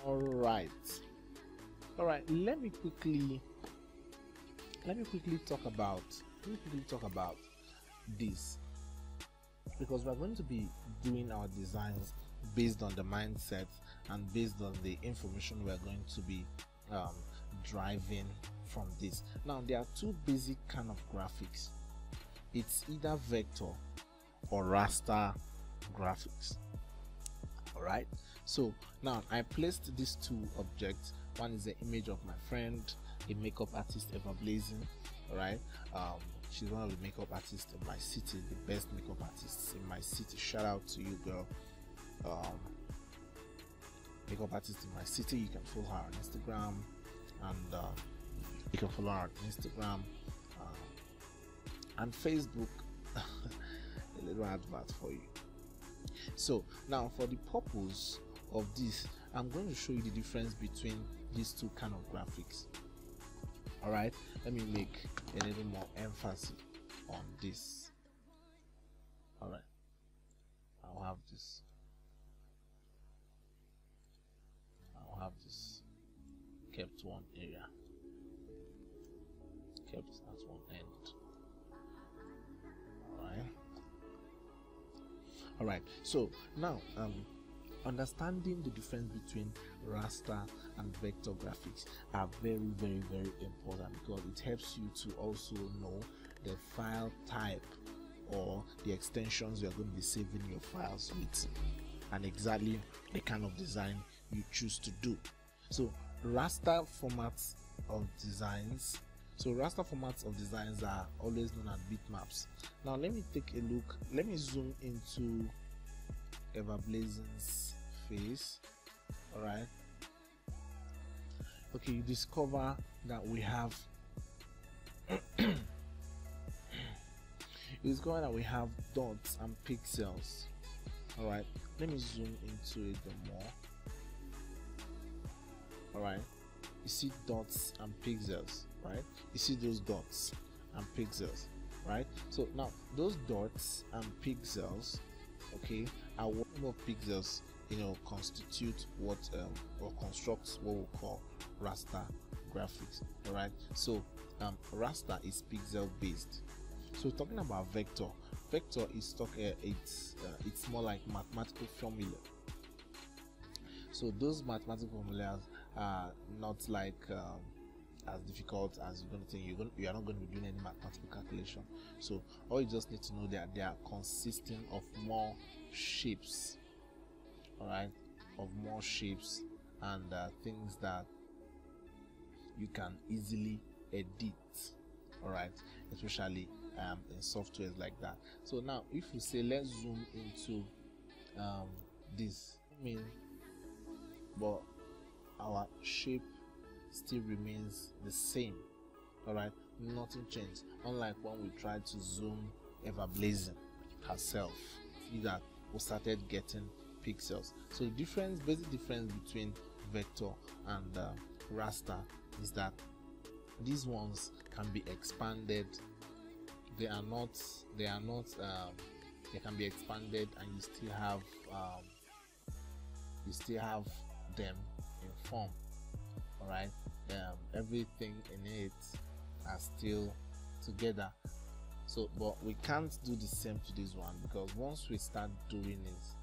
All right, let me quickly talk about this, because we're going to be doing our designs based on the mindset and based on the information we're going to be driving from this. Now, there are two basic kind of graphics. It's either vector or raster graphics. All right, so now I placed these two objects. One is the image of my friend, a makeup artist, evablazing. All right, she's one of the makeup artists in my city, the best makeup artists in my city. Shout out to you, girl. Makeup artist in my city. You can follow her on Instagram, and you can follow her on Instagram and Facebook. A little advert for you. So now, for the purpose of this, I'm going to show you the difference between these two kind of graphics. All right, let me make a little more emphasis on this. All right, I'll have this kept one area, kept at one end. All right, so now understanding the difference between raster and vector graphics are very important, because it helps you to also know the file type or the extensions you are going to be saving your files with, and exactly the kind of design you choose to do. So raster formats of designs are always known as bitmaps. Now let me take a look. Let me zoom into evablazing's face. All right, okay, you discover that we have dots and pixels. All right, let me zoom into it more. All right, you see dots and pixels, right? You see those dots and pixels, right? So now those dots and pixels, okay, are what more pixels, constitute what or constructs what we call raster graphics. All right, so raster is pixel based. So talking about vector is it's more like mathematical formula. So those mathematical formulas are not like as difficult as you're going to think. You are not going to be doing any mathematical calculation. So all you just need to know that they are consisting of more shapes. All right, of more shapes and things that you can easily edit. All right, especially in softwares like that. So now, if we say let's zoom into this, but our shape still remains the same. All right, nothing changed, unlike when we tried to zoom evablazing herself. See that we started getting pixels. So the basic difference between vector and raster is that these ones can be expanded. They can be expanded, and you still have them in form. All right, everything in it are still together. So but we can't do the same to this one, because once we start doing it,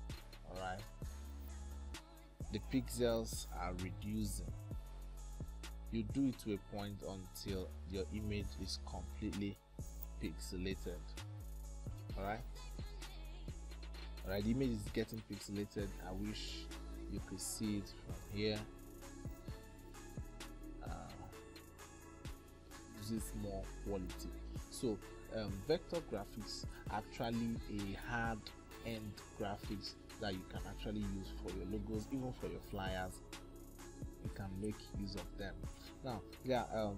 all right, the pixels are reducing. You do it to a point until your image is completely pixelated. All right, the image is getting pixelated. I wish you could see it from here. Uses more quality. So vector graphics are actually a hard end graphics that you can actually use for your logos, even for your flyers. You can make use of them. Now they are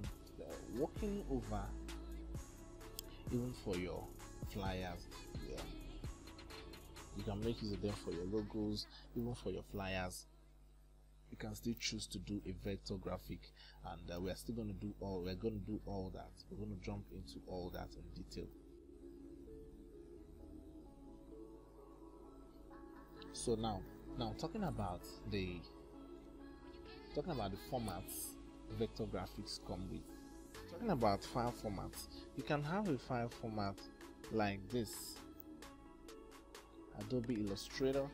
working over even for your flyers. You can make use of them for your logos, even for your flyers. You can still choose to do a vector graphic, and we're going to do all that. We're going to jump into all that in detail. So now talking about the talking about the formats vector graphics come with. Talking about file formats, you can have a file format like this: Adobe Illustrator.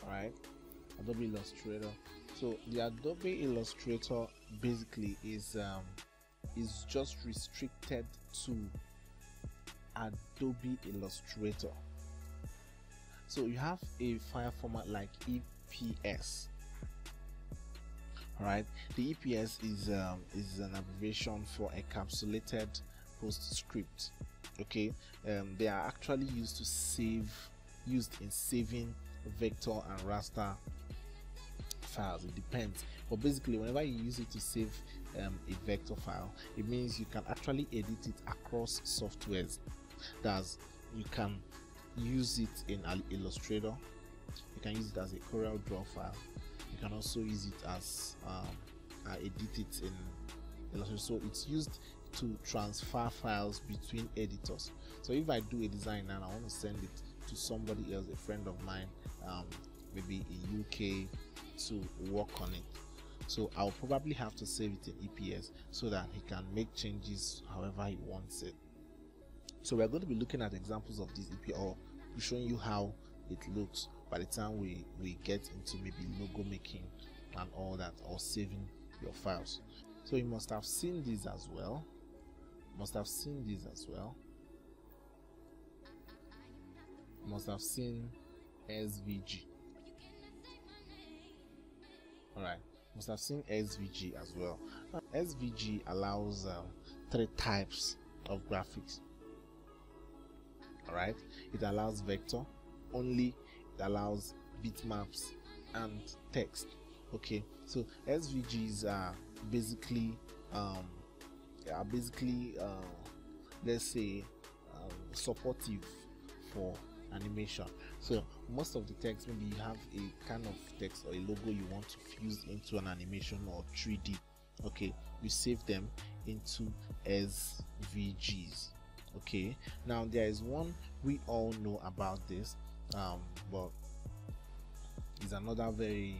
Alright, Adobe Illustrator. So the Adobe Illustrator basically is just restricted to Adobe Illustrator. So you have a file format like EPS. Alright, the EPS is an abbreviation for encapsulated postscript. Okay, they are actually used in saving vector and raster files. It depends, but basically whenever you use it to save a vector file, it means you can actually edit it across softwares. That's, you can use it in Illustrator, you can use it as a Corel Draw file, you can also use it as edit it in Illustrator. So it's used to transfer files between editors. So if I do a design and I want to send it to somebody else, a friend of mine, maybe in UK, to work on it, so I'll probably have to save it in EPS so that he can make changes however he wants it. So we're going to be looking at examples of this EPS, or showing you how it looks by the time we get into maybe logo making and all that, or saving your files. So you must have seen this as well. Must have seen SVG. Alright, must have seen SVG as well. SVG allows 3 types of graphics. Alright, it allows vector only, it allows bitmaps and text. Okay, so SVGs are basically let's say supportive for animation. So most of the text, maybe you have a kind of text or a logo you want to fuse into an animation or 3D. Okay, you save them into SVGs. Okay, now there is one we all know about this, but it's another very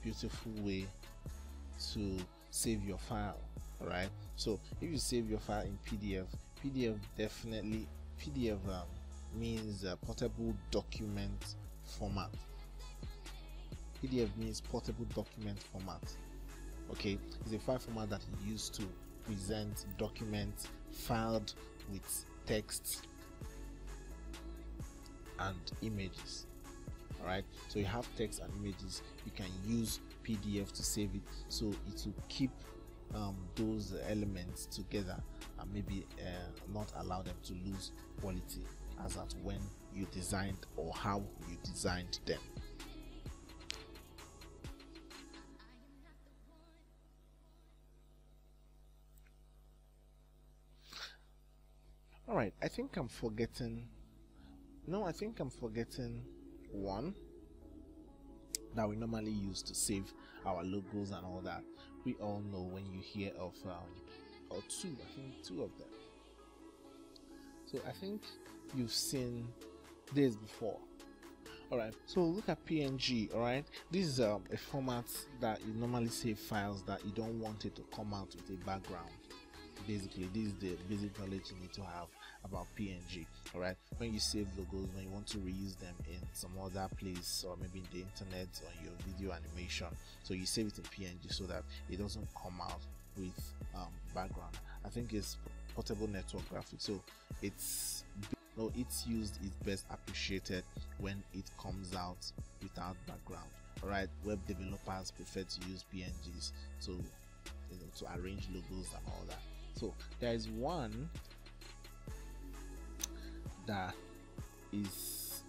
beautiful way to save your file. All right, so if you save your file in PDF means portable document format. PDF means portable document format. Okay, it's a file format that is used to present documents filed with text and images. All right, so you have text and images, you can use PDF to save it, so it will keep those elements together and maybe not allow them to lose quality as at when you designed or how you designed them. All right, I think I'm forgetting one that we normally use to save our logos and all that. We all know when you hear of or two, I think 2 of them. So I think you've seen this before. All right, so look at PNG. All right, this is a format that you normally save files that you don't want it to come out with a background. Basically, this is the basic knowledge you need to have about PNG. All right, when you save logos, when you want to reuse them in some other place, or maybe in the internet or your video animation, so you save it in PNG so that it doesn't come out with background. I think it's portable network graphics, so it's used is best appreciated when it comes out without background. All right, web developers prefer to use PNGs to arrange logos and all that. So there is one that is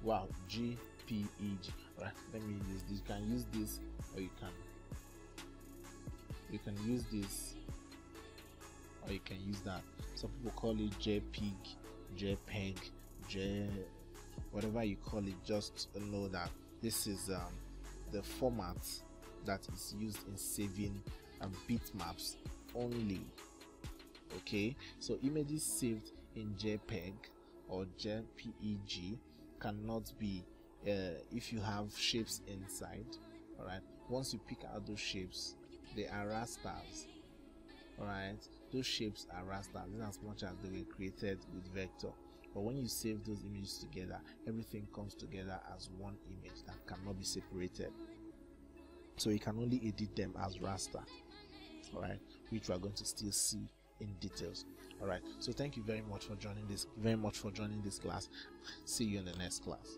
JPEG. Right, let me use this. You can use this, or you can use this, or you can use that. Some people call it JPEG, whatever you call it. Just know that this is the format that is used in saving bitmaps only. Okay, so images saved in JPEG or JPEG cannot be if you have shapes inside, all right, once you pick out those shapes, they are rasters. All right, those shapes are rasters in as much as they were created with vector. But when you save those images together, everything comes together as one image that cannot be separated. So you can only edit them as raster, all right, which we are going to still see in details. All right, so thank you very much for joining this class. See you in the next class.